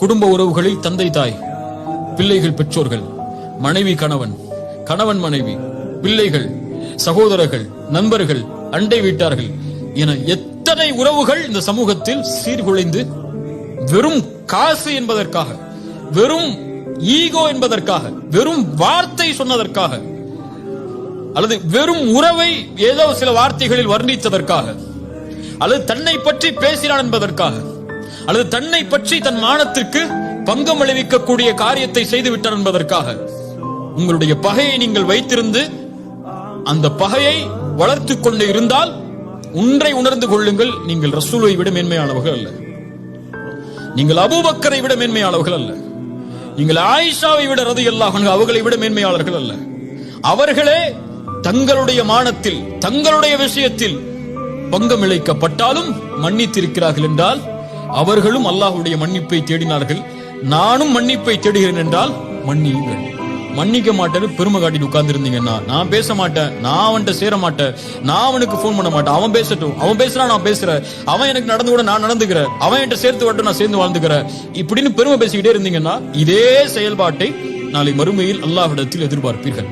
குடும்ப உறவுகளில் தந்தை தாய், பிள்ளைகள் பெற்றோர்கள், மனைவி கணவன், கணவன் மனைவி, பிள்ளைகள், சகோதரர்கள், நண்பர்கள், அண்டை வீட்டார்கள் என எத்தனை உறவுகள் இந்த சமூகத்தில் சீர்குலைந்து வெறும் காசு என்பதற்காக, வெறும் ஈகோ என்பதற்காக, வெறும் வார்த்தை சொன்னதற்காக, அல்லது வெறும் உறவை ஏதோ சில வார்த்தைகளில் வர்ணித்ததற்காக, அல்லது தன்னை பற்றி பேசினான் என்பதற்காக, அல்லது தன்னை பற்றி தன் மானத்திற்கு பங்கம் விளைவிக்கக்கூடிய காரியத்தை செய்துவிட்டார் என்பதற்காக உங்களுடைய பகையை நீங்கள் வைத்திருந்து அந்த பகையை வளர்த்துக் கொண்டு இருந்தால் ஒன்றை உணர்ந்து கொள்ளுங்கள், நீங்கள் ரசூலை விட மேன்மையானவர்கள் அல்ல, நீங்கள் அபூபக்கரை விட மேன்மையானவர்கள் அல்ல, நீங்கள் ஆயிஷாவை விட ரலியல்லாஹு அன்ஹா அவர்களை விட மேன்மையாளர்கள் அல்ல. அவர்களே தங்களுடைய மானத்தில், தங்களுடைய விஷயத்தில் பங்கம் இழைக்கப்பட்டாலும் மன்னித்திருக்கிறார்கள் என்றால் அவர்களும் அல்லாஹ்வுடைய மன்னிப்பை தேடினார்கள். நானும் மன்னிப்பை தேடுகிறேன் என்றால் மன்னியுங்கள். மன்னிக்க மாட்டேன்னு பெருமை காட்டிட்டு உட்கார்ந்து இருந்தீங்கன்னா, நான் பேச மாட்டேன், நான் அவன்கிட்ட சேர மாட்டேன், நான் அவனுக்கு போன் பண்ண மாட்டேன், அவன் பேசட்டும், அவன் பேசுறான் நான் பேசுறேன், அவன் எனக்கு நடந்து கூட நான் நடந்துக்கிறேன், அவன் என்கிட்ட சேர்த்து வரட்டும் நான் சேர்ந்து வாழ்ந்துக்கிறேன், இப்படின்னு பெருமை பேசிக்கிட்டே இருந்தீங்கன்னா இதே செயல்பாட்டை நாளை மறுமையில் அல்லாஹ்விடத்தில் எதிர்பார்ப்பீர்கள்.